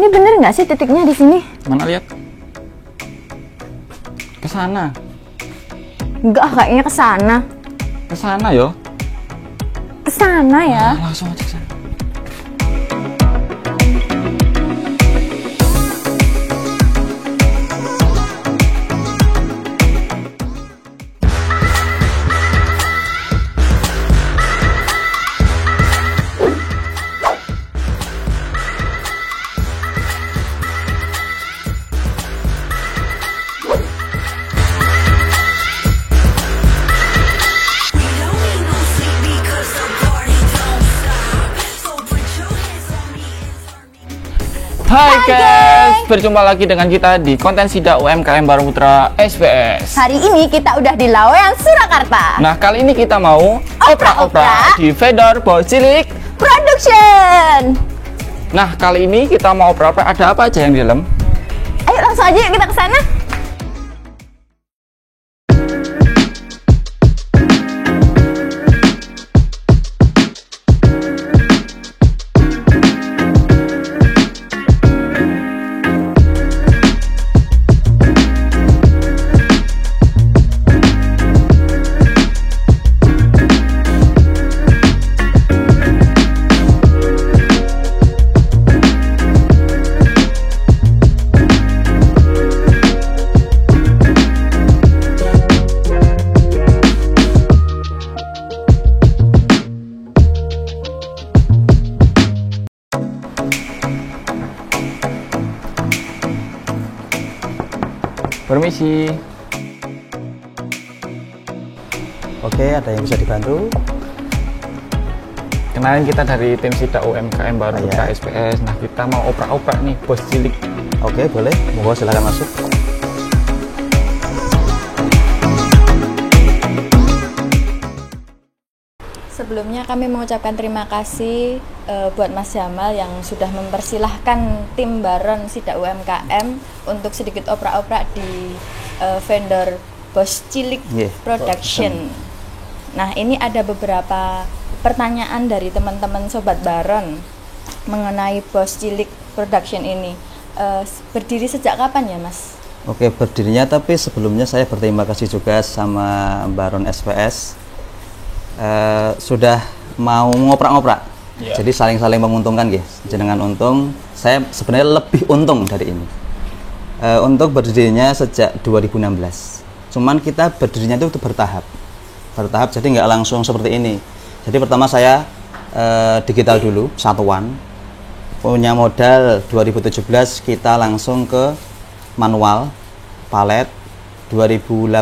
Ini bener nggak sih titiknya di sini? Mana lihat? Ke sana. Enggak, kayaknya ke sana. Ke sana yo. Ke sana ya. Langsung aja ke sana. Hai guys, berjumpa lagi dengan kita di konten Sidak UMKM Baru Putra SPS. Hari ini kita udah di Lawean, Surakarta. Nah, kali ini kita mau oprak-oprak di vendor Bos Cilik Production. Nah, kali ini kita mau oprak-oprak, ada apa aja yang di dalam? Ayo langsung aja yuk kita ke sana. Permisi. Oke, ada yang bisa dibantu? Kenalin, kita dari tim Sidak UMKM Baru Putra Ya. SPS. Nah, kita mau oprak-oprak nih Bos Cilik. Oke, boleh. Monggo silakan masuk. Sebelumnya kami mengucapkan terima kasih buat Mas Jamal yang sudah mempersilahkan tim Baron Sidak UMKM untuk sedikit oprak-oprak di vendor Bos Cilik Production. Nah, ini ada beberapa pertanyaan dari teman-teman Sobat Baron mengenai Bos Cilik Production ini. Berdiri sejak kapan ya, Mas? Oke, berdirinya, tapi sebelumnya saya berterima kasih juga sama Baron SPS. Sudah mau ngoprak-ngoprak, jadi saling-saling menguntungkan guys. Jenengan untung, saya sebenarnya lebih untung dari ini. Untuk berdirinya sejak 2016, cuman kita berdirinya itu bertahap, jadi nggak langsung seperti ini. Jadi pertama saya digital dulu, satuan, punya modal 2017 kita langsung ke manual, palet. 2018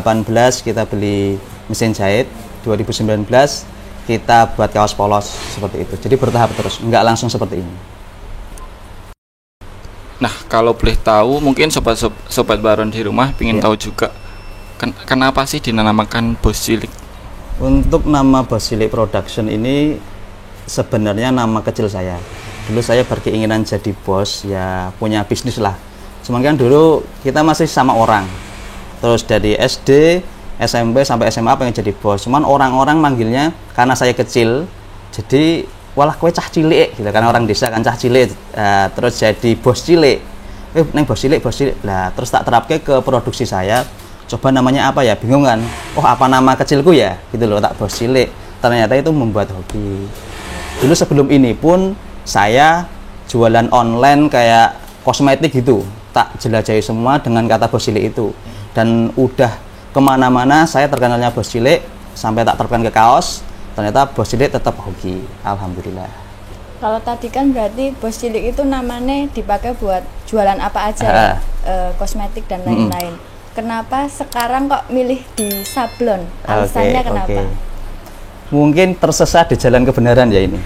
kita beli mesin jahit. 2019 kita buat kaos polos seperti itu. Jadi bertahap terus, nggak langsung seperti ini. Nah, kalau boleh tahu, mungkin sobat Baron di rumah ingin tahu juga kenapa sih dinamakan Bos Cilik? Untuk nama Bos Cilik Production ini sebenarnya nama kecil saya. Dulu saya berkeinginan jadi bos, ya punya bisnis lah. Cuman kan dulu kita masih sama orang. Terus dari SD, SMP sampai SMA pengen jadi bos, cuman orang-orang manggilnya karena saya kecil, jadi walah kue cah cilik gitu, karena orang desa kan cah cilik, terus jadi Bos Cilik. Neng Bos Cilik lah, terus tak terapke ke produksi saya, coba namanya apa ya, bingung kan, oh apa nama kecilku ya gitu loh, tak Bos Cilik. Ternyata itu membuat hobi. Dulu sebelum ini pun saya jualan online kayak kosmetik gitu, tak jelajahi semua dengan kata Bos Cilik itu, dan udah kemana-mana saya terkenalnya Bos Cilik, sampai tak terkenal ke kaos. Ternyata Bos Cilik tetap hoki, alhamdulillah. Kalau tadi kan berarti Bos Cilik itu namanya dipakai buat jualan apa aja, kosmetik dan lain-lain. Kenapa sekarang kok milih di sablon? Alasannya kenapa? Mungkin tersesat di jalan kebenaran ya ini.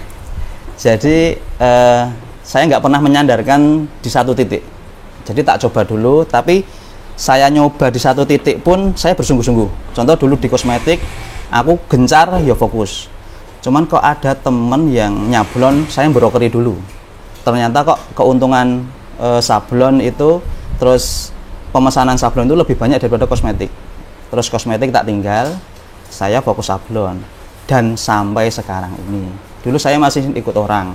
Jadi saya nggak pernah menyandarkan di satu titik. Jadi tak coba dulu, tapi saya nyoba di satu titik pun saya bersungguh-sungguh. Contoh dulu di kosmetik, aku gencar ya fokus. Cuman kok ada temen yang nyablon, saya brokeri dulu. Ternyata kok keuntungan sablon itu, terus pemesanan sablon itu lebih banyak daripada kosmetik. Terus kosmetik tak tinggal, saya fokus sablon. Dan sampai sekarang ini. Dulu saya masih ikut orang,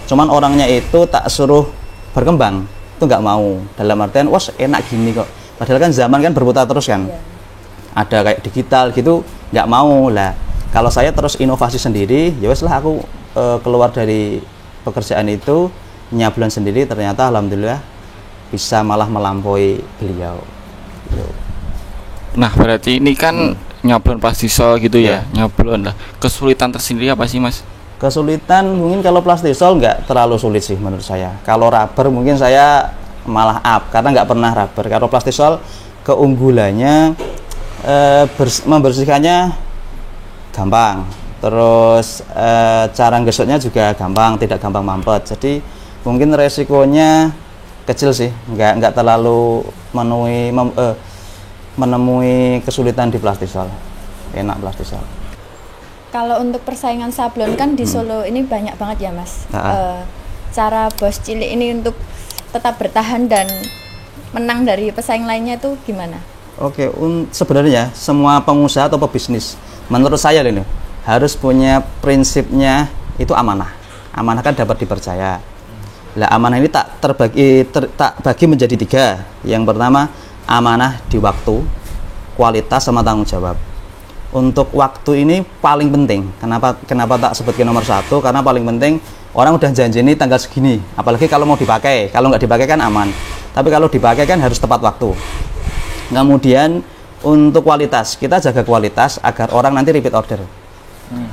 Cuman orangnya itu tak suruh berkembang, itu nggak mau. Dalam artian, wah enak gini kok. Padahal kan zaman kan berputar terus kan. Ada kayak digital gitu, nggak mau lah. Kalau saya terus inovasi sendiri, ya wes lah aku keluar dari pekerjaan itu, nyablon sendiri. Ternyata alhamdulillah bisa malah melampaui beliau. Gitu. Nah, berarti ini kan nyablon plastisol gitu ya, nyablon lah. Kesulitan tersendiri apa sih, Mas? Kesulitan mungkin kalau plastisol nggak terlalu sulit sih menurut saya. Kalau rubber mungkin saya malah up karena nggak pernah rubber. Kalau plastisol keunggulannya membersihkannya gampang, terus cara gesotnya juga gampang, tidak gampang mampet. Jadi mungkin resikonya kecil sih, nggak terlalu menemui kesulitan di plastisol. Enak plastisol. Kalau untuk persaingan sablon kan di Solo ini banyak banget ya Mas. Cara Bos Cilik ini untuk tetap bertahan dan menang dari pesaing lainnya itu gimana? Oke, sebenarnya semua pengusaha atau pebisnis menurut saya ini harus punya prinsipnya itu amanah. Amanah kan dapat dipercaya. Lah amanah ini tak bagi menjadi 3. Yang pertama amanah di waktu, kualitas sama tanggung jawab. Untuk waktu ini paling penting. Kenapa tak sebutkan nomor 1? Karena paling penting orang udah janji ini tanggal segini. Apalagi kalau mau dipakai. Kalau nggak dipakai kan aman. Tapi kalau dipakai kan harus tepat waktu. Kemudian untuk kualitas, kita jaga kualitas agar orang nanti repeat order.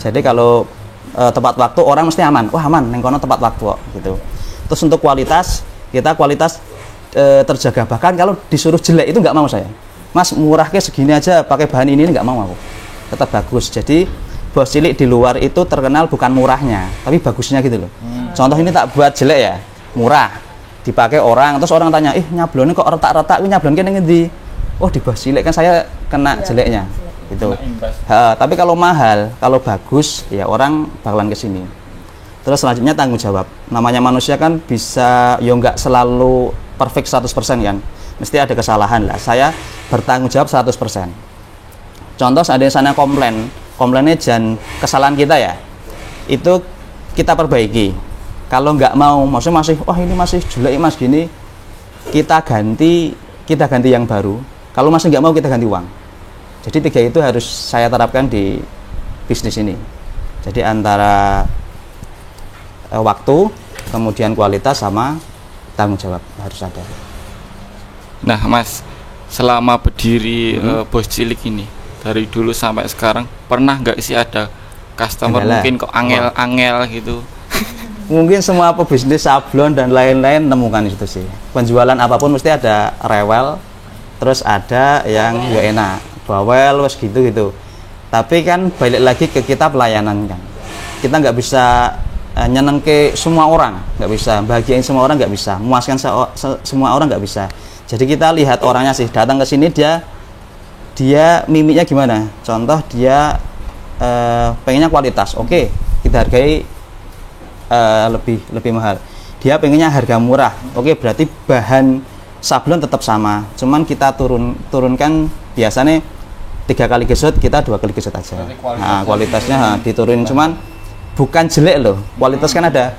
Jadi kalau tepat waktu orang mesti aman. Wah aman, neng kono tepat waktu kok, gitu. Terus untuk kualitas, kita kualitas terjaga. Bahkan kalau disuruh jelek itu nggak mau saya. Mas murah ke segini aja pakai bahan ini nggak mau aku. Tetap bagus. Jadi Bos Cilik di luar itu terkenal bukan murahnya, tapi bagusnya gitu loh. Contoh ini tak buat jelek ya, murah. Dipakai orang, terus orang tanya, nyablonnya kok retak-retak, ini nyablonnya ngendi? Oh di Bos Cilik kan saya kena jeleknya gitu. Tapi kalau mahal, kalau bagus ya orang bakalan kesini. Terus selanjutnya tanggung jawab. Namanya manusia kan bisa ya nggak selalu perfect 100% kan. Mesti ada kesalahan lah. Saya bertanggung jawab 100%. Contoh seandainya sana komplainnya jangan kesalahan kita ya. Itu kita perbaiki. Kalau nggak mau, maksudnya masih wah ini masih jelek Mas gini, kita ganti yang baru. Kalau masih nggak mau kita ganti uang. Jadi 3 itu harus saya terapkan di bisnis ini. Jadi antara waktu, kemudian kualitas sama tanggung jawab harus ada. Nah, Mas, selama berdiri Bos Cilik ini dari dulu sampai sekarang pernah nggak sih ada customer mungkin kok angel gitu? Mungkin semua pebisnis sablon dan lain-lain nemukan itu sih. Penjualan apapun mesti ada rewel, terus ada yang nggak enak, bawel, wes gitu. Tapi kan balik lagi ke kita pelayanan kan. Kita nggak bisa nyeneng ke semua orang, nggak bisa bahagiain semua orang, nggak bisa memuaskan semua orang, nggak bisa. Jadi kita lihat orangnya sih, datang ke sini dia mimiknya gimana. Contoh dia pengennya kualitas, oke, kita hargai lebih mahal. Dia pengennya harga murah, oke, berarti bahan sablon tetap sama, cuman kita turunkan biasanya 3 kali gesot, kita 2 kali gesot aja. Nah, kualitasnya diturunin, cuman bukan jelek loh. Kualitas kan ada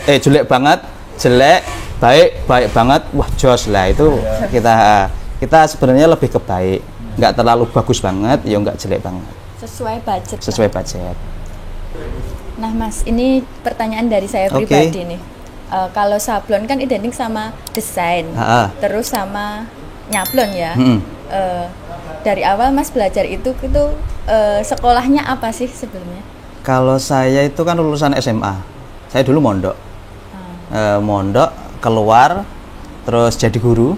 jelek banget, jelek, baik banget, wah jos lah itu. Kita sebenarnya lebih ke baik, nggak terlalu bagus banget, ya nggak jelek banget. Sesuai budget. Nah Mas, ini pertanyaan dari saya pribadi nih. Kalau sablon kan identik sama desain, terus sama nyablon ya. Dari awal Mas belajar itu sekolahnya apa sih sebelumnya? Kalau saya itu kan lulusan SMA. Saya dulu mondok. Mondok, keluar, terus jadi guru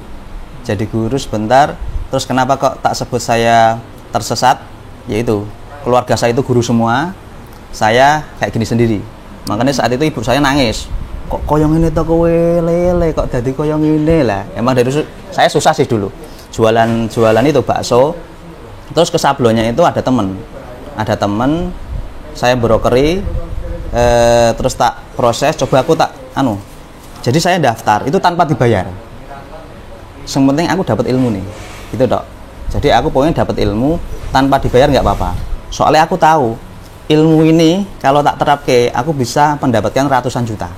sebentar. Terus kenapa kok tak sebut saya tersesat? Yaitu keluarga saya itu guru semua. Saya kayak gini sendiri. Makanya saat itu ibu saya nangis. Kok koyong ini toko lele, kok jadi koyong ini lah. Emang dari saya susah sih dulu. Jualan itu bakso. Terus ke sablonnya itu ada temen, saya brokeri, terus tak proses, jadi saya daftar itu tanpa dibayar. Yang penting aku dapat ilmu nih, gitu dok. Jadi aku pokoknya dapat ilmu tanpa dibayar nggak apa-apa. Soalnya aku tahu ilmu ini kalau tak terapke, aku bisa mendapatkan ratusan juta.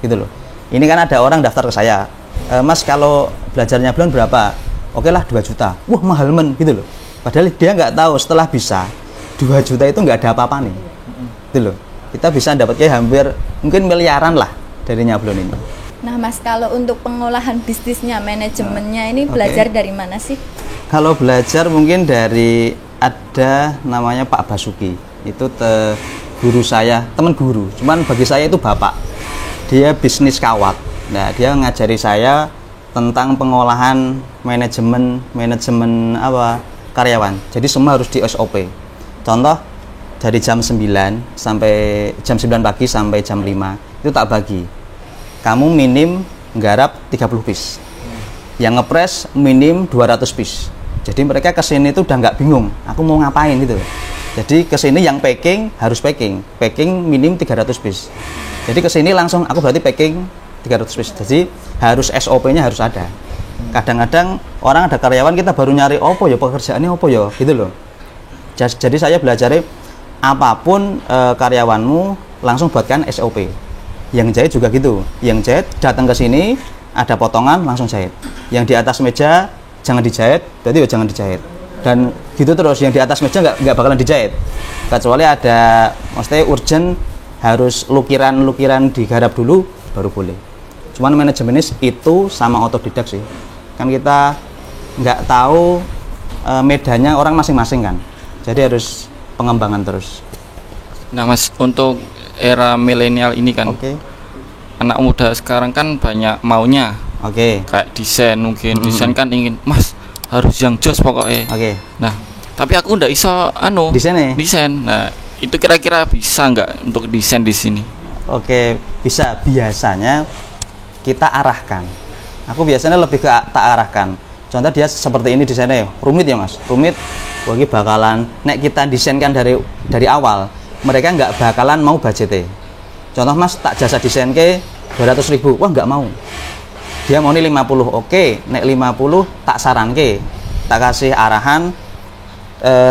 gitu loh. Ini kan ada orang daftar ke saya, Mas kalau belajar nyablon berapa? Oke lah 2 juta. Wah mahal men gitu loh. Padahal dia nggak tahu setelah bisa 2 juta itu nggak ada apa-apa nih, gitu loh. Kita bisa dapatnya hampir mungkin miliaran lah dari nyablon ini. Nah Mas, kalau untuk pengolahan bisnisnya, manajemennya ini belajar dari mana sih? Kalau belajar mungkin dari ada namanya Pak Basuki, itu guru saya, teman guru, cuman bagi saya itu bapak. Dia bisnis kawat. Nah dia ngajari saya tentang pengolahan manajemen apa karyawan. Jadi semua harus di SOP. Contoh dari jam 9 sampai jam 9 pagi sampai jam 5 itu tak bagi. Kamu minim nggarap 30 piece. Yang ngepres minim 200 piece. Jadi mereka kesini tuh udah nggak bingung, aku mau ngapain gitu. Jadi kesini yang packing harus packing minim 300 piece. Jadi kesini langsung aku berarti packing 300 piece. Jadi harus SOP-nya harus ada. Kadang-kadang orang ada karyawan kita baru nyari opo ya pekerjaannya opo ya gitu loh. Jadi saya belajar apapun karyawanmu langsung buatkan SOP. Yang jahit juga gitu. Yang jahit datang ke sini ada potongan langsung jahit. Yang di atas meja jangan dijahit, berarti ya jangan dijahit. Dan gitu terus, yang di atas meja nggak bakalan dijahit. Kecuali ada, maksudnya urgent harus lukiran digarap dulu baru boleh. Cuman manajemenis itu sama otodidak sih. Kan kita nggak tahu medannya orang masing-masing kan. Jadi harus pengembangan terus. Nah Mas, untuk era milenial ini kan, anak muda sekarang kan banyak maunya. Kayak desain mungkin, desain kan ingin, Mas harus yang jos pokoknya. Nah, tapi aku ndak iso desain. Nah, itu kira-kira bisa nggak untuk desain di sini? Bisa. Biasanya kita arahkan. Aku biasanya lebih ke tak arahkan. Contoh dia seperti ini desainnya, rumit ya Mas, rumit. Wah, ini bakalan nek kita desainkan dari awal, mereka nggak bakalan mau budgetnya. Contoh Mas, tak jasa desain ke 200.000, wah nggak mau. Dia mau nih 50, nek 50 tak saran ke, tak kasih arahan,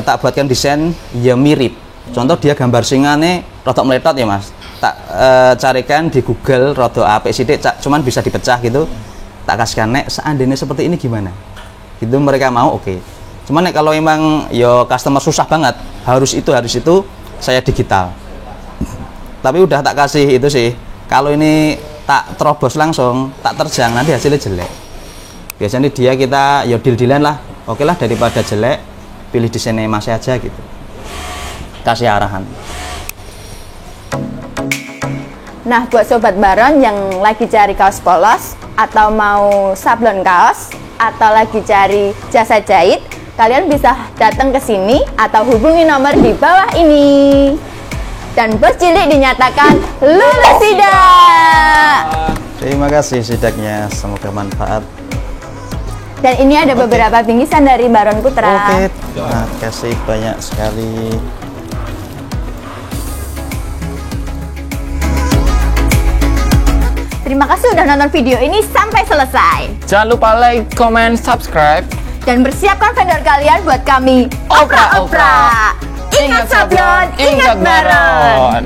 tak buatkan desain ya mirip. Contoh dia gambar singane rodok meletot ya Mas, tak carikan di Google rodok apik sithik, cuman bisa dipecah gitu, tak kasihkan nek seandainya seperti ini gimana, gitu mereka mau Cuman nek kalau emang yo customer susah banget, harus itu saya digital. Tapi udah tak kasih itu sih, kalau ini tak terobos langsung, tak terjang, nanti hasilnya jelek. Biasanya kita ya deal-dealan lah, lah daripada jelek, pilih desainnya Mas aja gitu, kasih arahan. Nah buat Sobat Baron yang lagi cari kaos polos, atau mau sablon kaos, atau lagi cari jasa jahit, kalian bisa datang ke sini atau hubungi nomor di bawah ini. Dan bos cilik dinyatakan lulus sidak. Terima kasih sidaknya, semoga manfaat. Dan ini ada beberapa bingkisan dari Baron Putra. Terima kasih banyak sekali. Terima kasih udah nonton video ini sampai selesai. Jangan lupa like, comment, subscribe, dan bersiapkan vendor kalian buat kami Opra. Ingat sablon, ingat Baron.